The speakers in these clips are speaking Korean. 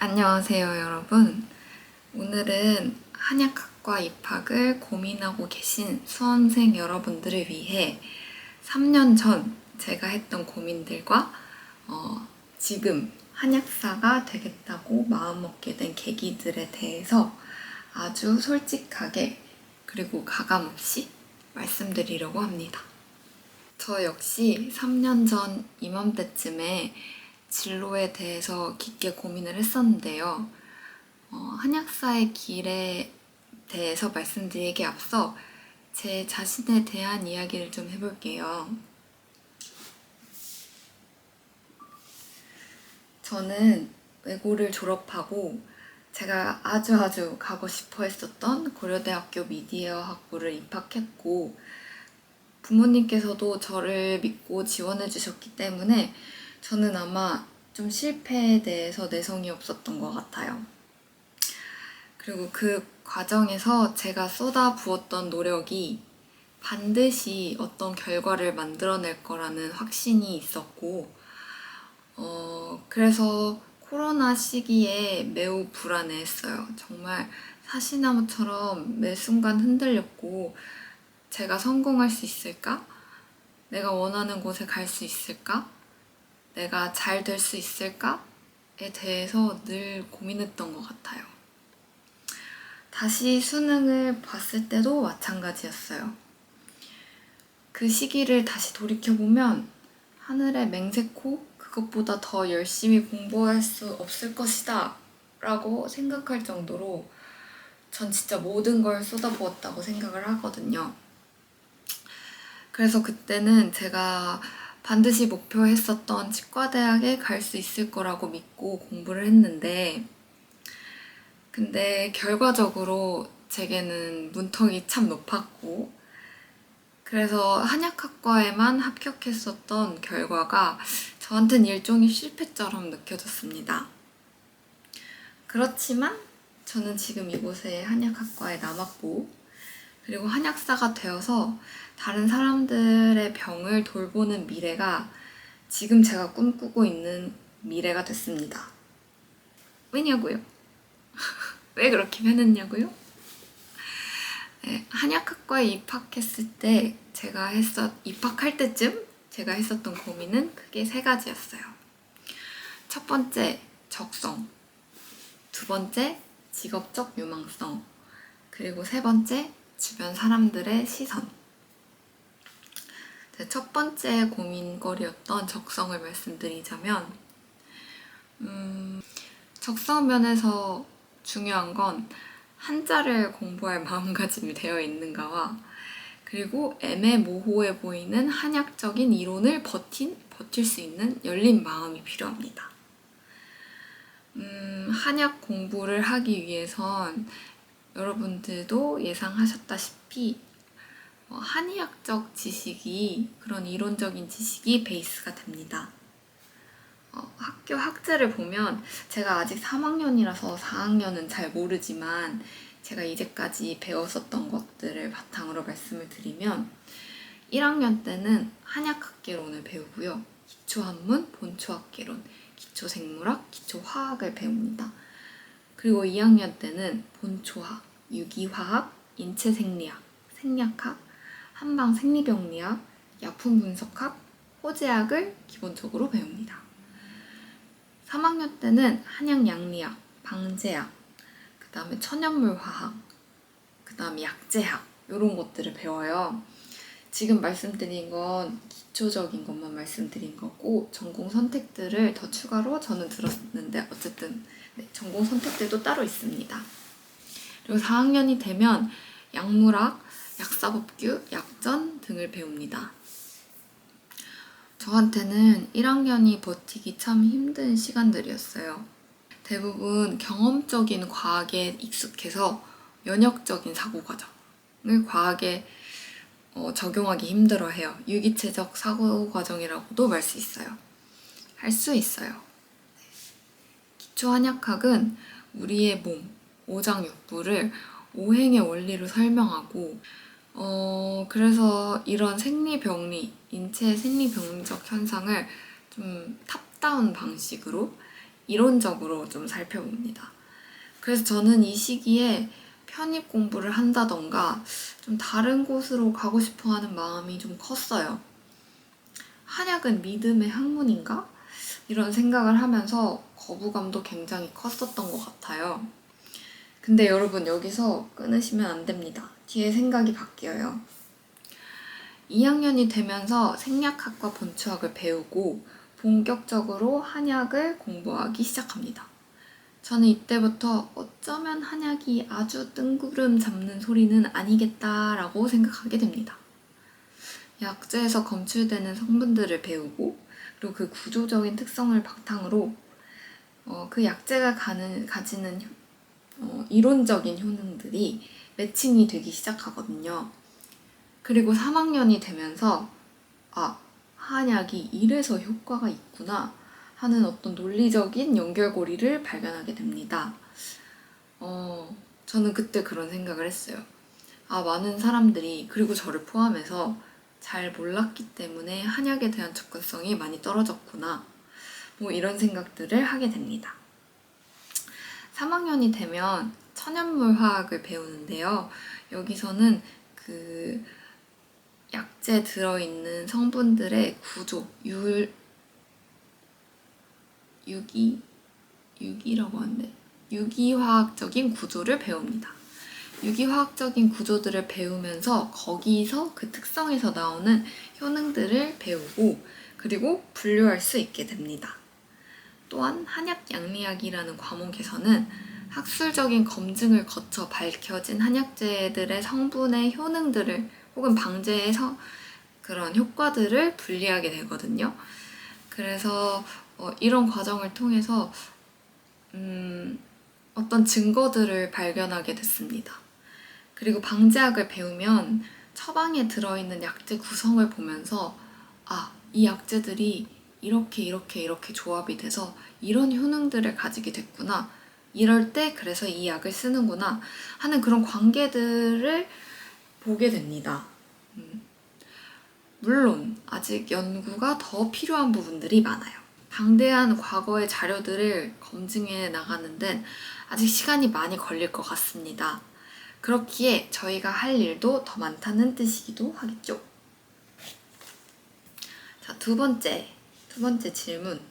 안녕하세요, 여러분. 오늘은 한약학과 입학을 고민하고 계신 수험생 여러분들을 위해 3년 전 제가 했던 고민들과 지금 한약사가 되겠다고 마음먹게 된 계기들에 대해서 아주 솔직하게 그리고 가감없이 말씀드리려고 합니다. 저 역시 3년 전 이맘때쯤에 진로에 대해서 깊게 고민을 했었는데요. 한약사의 길에 대해서 말씀드리기에 앞서 제 자신에 대한 이야기를 좀 해볼게요. 저는 외고를 졸업하고 제가 아주 가고 싶어 했었던 고려대학교 미디어학부를 입학했고 부모님께서도 저를 믿고 지원해 주셨기 때문에 저는 아마 좀 실패에 대해서 내성이 없었던 것 같아요. 그리고 그 과정에서 제가 쏟아부었던 노력이 반드시 어떤 결과를 만들어낼 거라는 확신이 있었고, 그래서 코로나 시기에 매우 불안해했어요. 정말 사시나무처럼 매 순간 흔들렸고, 제가 성공할 수 있을까? 내가 원하는 곳에 갈 수 있을까? 내가 잘 될 수 있을까?에 대해서 늘 고민했던 것 같아요. 다시 수능을 봤을 때도 마찬가지였어요. 그 시기를 다시 돌이켜보면 하늘의 맹세코 그것보다 더 열심히 공부할 수 없을 것이다 라고 생각할 정도로 전 진짜 모든 걸 쏟아부었다고 생각을 하거든요. 그래서 그때는 제가 반드시 목표했었던 치과대학에 갈 수 있을 거라고 믿고 공부를 했는데 근데 결과적으로 제게는 문턱이 참 높았고 그래서 한약학과에만 합격했었던 결과가 저한테는 일종의 실패처럼 느껴졌습니다. 그렇지만 저는 지금 이곳에 한약학과에 남았고 그리고 한약사가 되어서 다른 사람들의 병을 돌보는 미래가 지금 제가 꿈꾸고 있는 미래가 됐습니다. 왜냐고요? 왜 그렇게 해냈냐고요? 네, 한약학과에 입학했을 때 입학할 때쯤 제가 했었던 고민은 크게 세 가지였어요. 첫 번째, 적성. 두 번째, 직업적 유망성. 그리고 세 번째, 주변 사람들의 시선. 첫 번째 고민거리였던 적성을 말씀드리자면 적성 면에서 중요한 건 한자를 공부할 마음가짐이 되어 있는가와 그리고 애매모호해 보이는 한약적인 이론을 버틸 수 있는 열린 마음이 필요합니다. 한약 공부를 하기 위해선 여러분들도 예상하셨다시피 한의학적 지식이 그런 이론적인 지식이 베이스가 됩니다. 학교 학제를 보면 제가 아직 3학년이라서 4학년은 잘 모르지만 제가 이제까지 배웠었던 것들을 바탕으로 말씀을 드리면 1학년 때는 한약학개론을 배우고요. 기초한문, 본초학개론, 기초생물학, 기초화학을 배웁니다. 그리고 2학년 때는 본초학, 유기화학, 인체생리학, 생략학, 한방생리병리학, 약품분석학, 호제학을 기본적으로 배웁니다. 3학년 때는 한약양리학, 방제학, 그 다음에 천연물화학, 그 다음에 약제학 이런 것들을 배워요. 지금 말씀드린 건 기초적인 것만 말씀드린 거고 전공 선택들을 더 추가로 저는 들었는데 어쨌든 네, 전공 선택들도 따로 있습니다. 그리고 4학년이 되면 약물학, 약사법규, 약전 등을 배웁니다. 저한테는 1학년이 버티기 참 힘든 시간들이었어요. 대부분 경험적인 과학에 익숙해서 면역적인 사고과정을 과학에 적용하기 힘들어해요. 유기체적 사고과정이라고도 말 수 있어요. 할 수 있어요. 기초한약학은 우리의 몸, 오장육부를 오행의 원리로 설명하고 그래서 이런 인체 생리병리적 현상을 좀 탑다운 방식으로 이론적으로 좀 살펴봅니다. 그래서 저는 이 시기에 편입 공부를 한다던가 좀 다른 곳으로 가고 싶어 하는 마음이 좀 컸어요. 한약은 믿음의 학문인가? 이런 생각을 하면서 거부감도 굉장히 컸었던 것 같아요. 근데 여러분 여기서 끊으시면 안 됩니다. 뒤에 생각이 바뀌어요. 2학년이 되면서 생략학과 본추학을 배우고 본격적으로 한약을 공부하기 시작합니다. 저는 이때부터 어쩌면 한약이 아주 뜬구름 잡는 소리는 아니겠다라고 생각하게 됩니다. 약재에서 검출되는 성분들을 배우고 그리고 그 구조적인 특성을 바탕으로 그 약재가 가지는 이론적인 효능들이 매칭이 되기 시작하거든요. 그리고 3학년이 되면서 한약이 이래서 효과가 있구나 하는 어떤 논리적인 연결고리를 발견하게 됩니다. 저는 그때 그런 생각을 했어요. 많은 사람들이, 그리고 저를 포함해서 잘 몰랐기 때문에 한약에 대한 접근성이 많이 떨어졌구나. 이런 생각들을 하게 됩니다. 3학년이 되면 천연물화학을 배우는데요. 여기서는 그 약재 들어있는 성분들의 구조, 유기라고 하는데 유기화학적인 구조를 배웁니다. 유기화학적인 구조들을 배우면서 거기서 그 특성에서 나오는 효능들을 배우고 그리고 분류할 수 있게 됩니다. 또한 한약 양리학이라는 과목에서는 학술적인 검증을 거쳐 밝혀진 한약재들의 성분의 효능들을 혹은 방제에서 그런 효과들을 분리하게 되거든요. 그래서 이런 과정을 통해서 어떤 증거들을 발견하게 됐습니다. 그리고 방제학을 배우면 처방에 들어있는 약재 구성을 보면서 이 약재들이 이렇게 조합이 돼서 이런 효능들을 가지게 됐구나. 이럴 때 그래서 이 약을 쓰는구나 하는 그런 관계들을 보게 됩니다. 물론 아직 연구가 더 필요한 부분들이 많아요. 방대한 과거의 자료들을 검증해 나가는 데는 아직 시간이 많이 걸릴 것 같습니다. 그렇기에 저희가 할 일도 더 많다는 뜻이기도 하겠죠. 자, 두 번째 질문.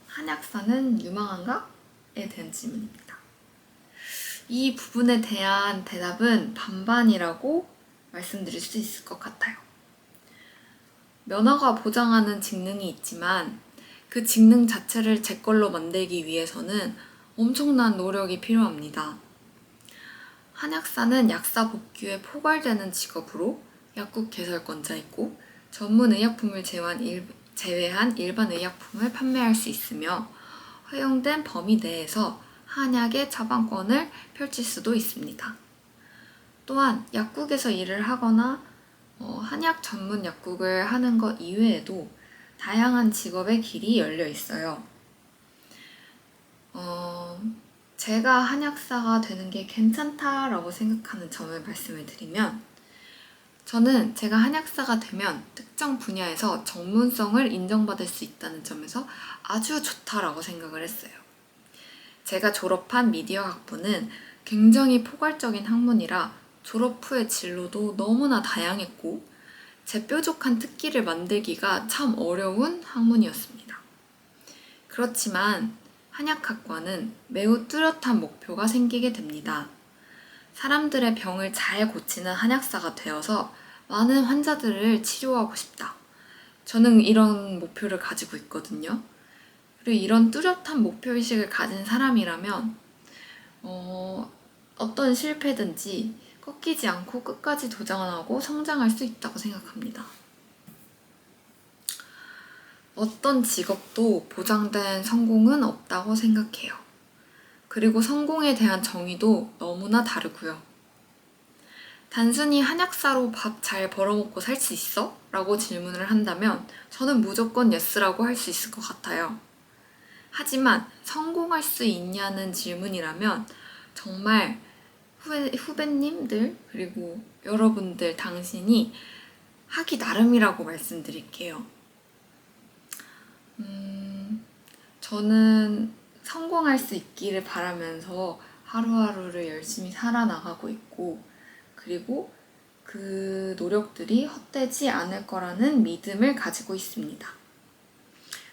한약사는 유망한가? 에 대한 질문입니다. 이 부분에 대한 대답은 반반이라고 말씀드릴 수 있을 것 같아요. 면허가 보장하는 직능이 있지만 그 직능 자체를 제 걸로 만들기 위해서는 엄청난 노력이 필요합니다. 한약사는 약사 법규에 포괄되는 직업으로 약국 개설권자이고 전문 의약품을 제외한 일반 의약품을 판매할 수 있으며 허용된 범위 내에서 한약의 처방권을 펼칠 수도 있습니다. 또한 약국에서 일을 하거나 한약 전문 약국을 하는 것 이외에도 다양한 직업의 길이 열려 있어요. 제가 한약사가 되는 게 괜찮다라고 생각하는 점을 말씀을 드리면 저는 제가 한약사가 되면 특정 분야에서 전문성을 인정받을 수 있다는 점에서 아주 좋다라고 생각을 했어요. 제가 졸업한 미디어 학부는 굉장히 포괄적인 학문이라 졸업 후의 진로도 너무나 다양했고 제 뾰족한 특기를 만들기가 참 어려운 학문이었습니다. 그렇지만 한약학과는 매우 뚜렷한 목표가 생기게 됩니다. 사람들의 병을 잘 고치는 한약사가 되어서 많은 환자들을 치료하고 싶다. 저는 이런 목표를 가지고 있거든요. 그리고 이런 뚜렷한 목표의식을 가진 사람이라면 어떤 실패든지 꺾이지 않고 끝까지 도전하고 성장할 수 있다고 생각합니다. 어떤 직업도 보장된 성공은 없다고 생각해요. 그리고 성공에 대한 정의도 너무나 다르고요. 단순히 한약사로 밥 잘 벌어먹고 살 수 있어? 라고 질문을 한다면 저는 무조건 예스라고 할 수 있을 것 같아요. 하지만 성공할 수 있냐는 질문이라면 정말 후배님들 그리고 여러분들 당신이 하기 나름이라고 말씀드릴게요. 저는 성공할 수 있기를 바라면서 하루하루를 열심히 살아나가고 있고, 그리고 그 노력들이 헛되지 않을 거라는 믿음을 가지고 있습니다.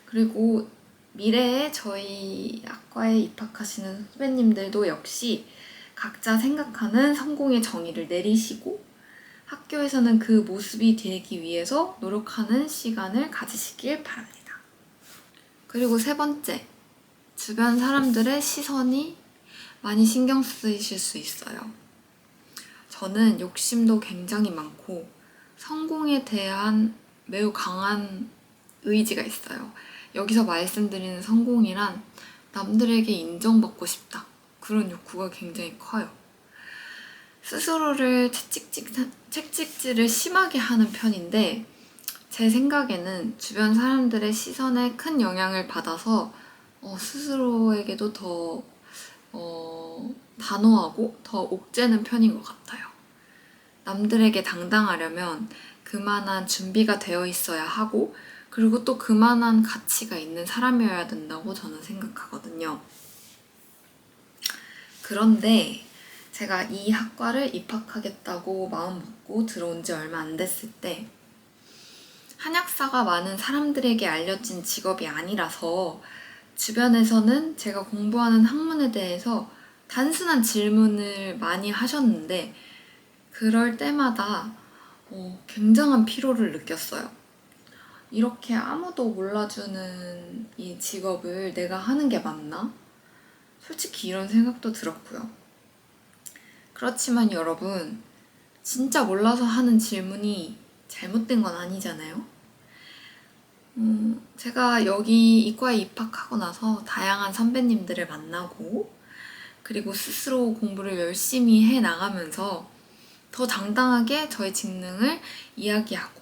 그리고 미래에 저희 학과에 입학하시는 후배님들도 역시 각자 생각하는 성공의 정의를 내리시고 학교에서는 그 모습이 되기 위해서 노력하는 시간을 가지시길 바랍니다. 그리고 세 번째, 주변 사람들의 시선이 많이 신경 쓰이실 수 있어요. 저는 욕심도 굉장히 많고 성공에 대한 매우 강한 의지가 있어요. 여기서 말씀드리는 성공이란 남들에게 인정받고 싶다. 그런 욕구가 굉장히 커요. 스스로를 채찍질을 심하게 하는 편인데 제 생각에는 주변 사람들의 시선에 큰 영향을 받아서 스스로에게도 더 단호하고 더 옥죄는 편인 것 같아요. 남들에게 당당하려면 그만한 준비가 되어 있어야 하고 그리고 또 그만한 가치가 있는 사람이어야 된다고 저는 생각하거든요. 그런데 제가 이 학과를 입학하겠다고 마음먹고 들어온 지 얼마 안 됐을 때 한약사가 많은 사람들에게 알려진 직업이 아니라서 주변에서는 제가 공부하는 학문에 대해서 단순한 질문을 많이 하셨는데 그럴 때마다 굉장한 피로를 느꼈어요. 이렇게 아무도 몰라주는 이 직업을 내가 하는 게 맞나? 솔직히 이런 생각도 들었고요. 그렇지만 여러분, 진짜 몰라서 하는 질문이 잘못된 건 아니잖아요? 제가 여기 이과에 입학하고 나서 다양한 선배님들을 만나고 그리고 스스로 공부를 열심히 해 나가면서 더 당당하게 저의 직능을 이야기하고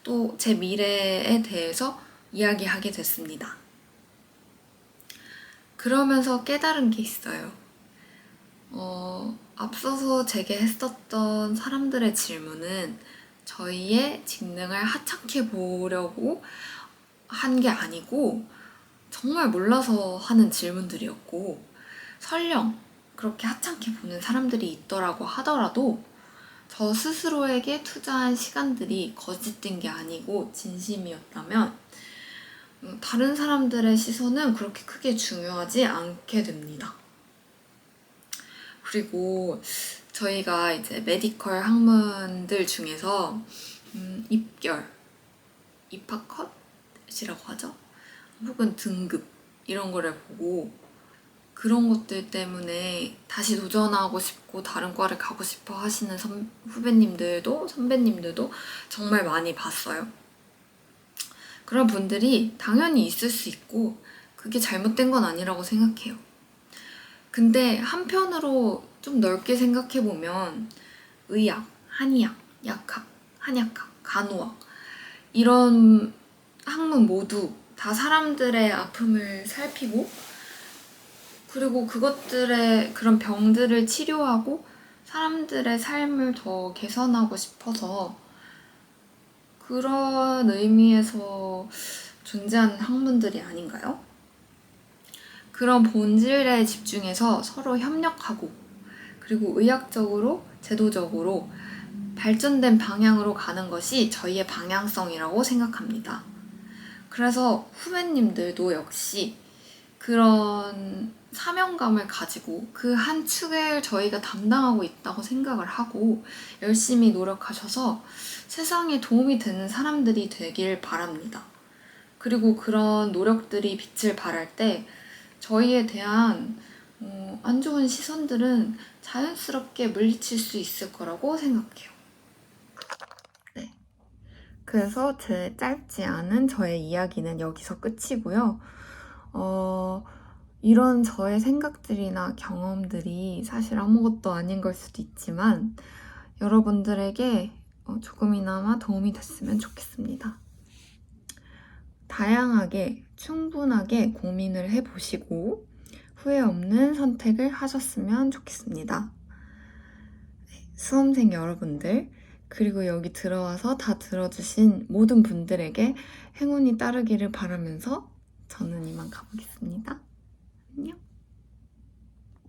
또 제 미래에 대해서 이야기하게 됐습니다. 그러면서 깨달은 게 있어요. 앞서서 제게 했었던 사람들의 질문은 저희의 직능을 하찮게 보려고 한 게 아니고 정말 몰라서 하는 질문들이었고 설령 그렇게 하찮게 보는 사람들이 있더라고 하더라도 저 스스로에게 투자한 시간들이 거짓된 게 아니고 진심이었다면 다른 사람들의 시선은 그렇게 크게 중요하지 않게 됩니다. 그리고 저희가 이제 메디컬 학문들 중에서 입결, 입학컷이라고 하죠? 혹은 등급 이런 거를 보고 그런 것들 때문에 다시 도전하고 싶고 다른 과를 가고 싶어 하시는 후배님들도 선배님들도 정말 많이 봤어요. 그런 분들이 당연히 있을 수 있고 그게 잘못된 건 아니라고 생각해요. 근데 한편으로 좀 넓게 생각해보면 의학, 한의학, 약학, 한약학, 간호학 이런 학문 모두 다 사람들의 아픔을 살피고 그리고 그것들의 그런 병들을 치료하고 사람들의 삶을 더 개선하고 싶어서 그런 의미에서 존재하는 학문들이 아닌가요? 그런 본질에 집중해서 서로 협력하고 그리고 의학적으로, 제도적으로 발전된 방향으로 가는 것이 저희의 방향성이라고 생각합니다. 그래서 후배님들도 역시 그런 사명감을 가지고 그 한 축을 저희가 담당하고 있다고 생각을 하고 열심히 노력하셔서 세상에 도움이 되는 사람들이 되길 바랍니다. 그리고 그런 노력들이 빛을 발할 때 저희에 대한 안 좋은 시선들은 자연스럽게 물리칠 수 있을 거라고 생각해요. 네. 그래서 제 짧지 않은 저의 이야기는 여기서 끝이고요. 이런 저의 생각들이나 경험들이 사실 아무것도 아닌 걸 수도 있지만 여러분들에게 조금이나마 도움이 됐으면 좋겠습니다. 다양하게 충분하게 고민을 해보시고 후회 없는 선택을 하셨으면 좋겠습니다. 수험생 여러분들 그리고 여기 들어와서 다 들어주신 모든 분들에게 행운이 따르기를 바라면서 저는 이만 가보겠습니다.